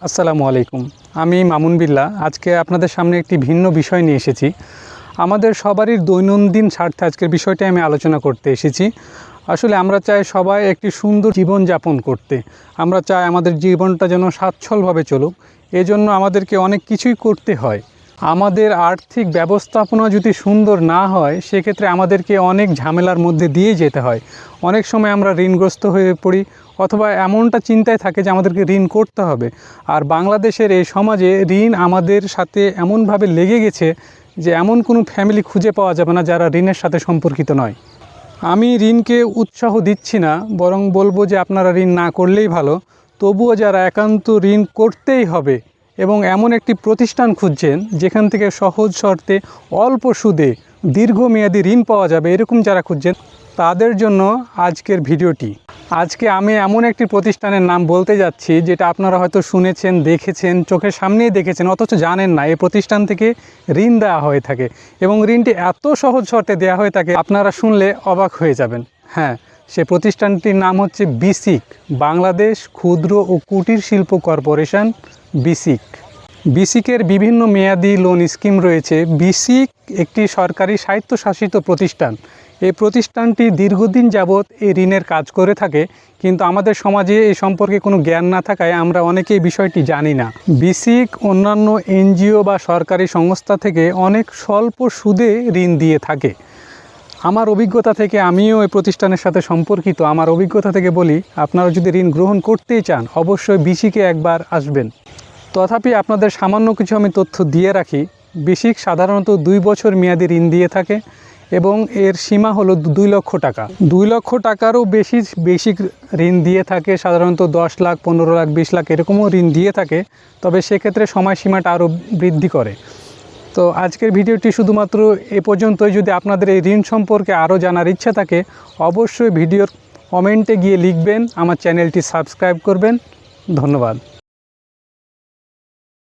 আসসালামু আলাইকুম। আমি মামুন বিল্লাহ। আজকে আপনাদের সামনে একটি ভিন্ন বিষয় নিয়ে এসেছি। আমাদের সবারই দৈনন্দিন স্বার্থে আজকের বিষয়টি আমি আলোচনা করতে এসেছি। আসলে আমরা চাই সবাই একটি সুন্দর জীবন যাপন করতে। আমরা চাই আমাদের জীবনটা যেন স্বাচ্ছলভাবে চলুক। এজন্য আমাদেরকে অনেক কিছুই করতে হয়। আমাদের আর্থিক ব্যবস্থাপনা যদি সুন্দর না হয়, সেক্ষেত্রে আমাদেরকে অনেক ঝামেলার মধ্যে দিয়ে যেতে হয়। অনেক সময় আমরা ঋণগ্রস্ত হয়ে পড়ি, অথবা এমনটা চিন্তায় থাকে যে আমাদেরকে ঋণ করতে হবে। আর বাংলাদেশের এই সমাজে ঋণ আমাদের সাথে এমনভাবে লেগে গেছে যে এমন কোনো ফ্যামিলি খুঁজে পাওয়া যাবে না যারা ঋণের সাথে সম্পর্কিত নয়। আমি ঋণকে উৎসাহ দিচ্ছি না, বরং বলবো যে আপনারা ঋণ না করলেই ভালো। তবুও যারা একান্ত ঋণ করতেই হবে এবং এমন একটি প্রতিষ্ঠান খুঁজছেন যেখান থেকে সহজ শর্তে অল্প সুদে দীর্ঘমেয়াদী ঋণ পাওয়া যাবে, এরকম যারা খুঁজছেন তাদের জন্য আজকের ভিডিওটি। আজকে আমি এমন একটি প্রতিষ্ঠানের নাম বলতে যাচ্ছি যেটা আপনারা হয়তো শুনেছেন, দেখেছেন, চোখের সামনেই দেখেছেন, অথচ জানেন না এই প্রতিষ্ঠান থেকে ঋণ দেওয়া হয়ে থাকে এবং ঋণটি এত সহজ শর্তে দেওয়া হয়ে থাকে আপনারা শুনলে অবাক হয়ে যাবেন। হ্যাঁ, সে প্রতিষ্ঠানটির নাম হচ্ছে বিসিক, বাংলাদেশ ক্ষুদ্র ও কুটির শিল্প কর্পোরেশন, বিসিক। বিসিকের বিভিন্ন মেয়াদি লোন স্কিম রয়েছে। বিসিক একটি সরকারি স্বায়ত্তশাসিত প্রতিষ্ঠান। এই প্রতিষ্ঠানটি দীর্ঘদিন যাবৎ এই ঋণের কাজ করে থাকে, কিন্তু আমাদের সমাজে এই সম্পর্কে কোনো জ্ঞান না থাকায় আমরা অনেকেই বিষয়টি জানি না। বিসিক অন্যান্য এনজিও বা সরকারি সংস্থা থেকে অনেক স্বল্প সুদে ঋণ দিয়ে থাকে। আমার অভিজ্ঞতা থেকে, আমিও এই প্রতিষ্ঠানের সাথে সম্পর্কিত, আমার অভিজ্ঞতা থেকে বলি, আপনারা যদি ঋণ গ্রহণ করতেই চান অবশ্যই বিসিকে একবার আসবেন। তথাপি আপনাদের সামান্য কিছু আমি তথ্য দিয়ে রাখি। বিসিক সাধারণত 2 বছর মেয়াদি ঋণ দিয়ে থাকে এবং এর সীমা হলো 2 লক্ষ টাকা। 2 লক্ষ টাকারও বেশি বেসিক ঋণ দিয়ে থাকে, সাধারণত 10 লাখ, 15 লাখ, 20 লাখ এরকমও ঋণ দিয়ে থাকে। তবে সেক্ষেত্রে সময়সীমাটা আরও বৃদ্ধি করে। তো আজকের ভিডিওটি শুধুমাত্র এ পর্যন্তই। যদি আপনাদের এই ঋণ সম্পর্কে আরও জানার ইচ্ছা থাকে অবশ্যই ভিডিওর কমেন্টে গিয়ে লিখবেন, আমার চ্যানেলটি সাবস্ক্রাইব করবেন। ধন্যবাদ।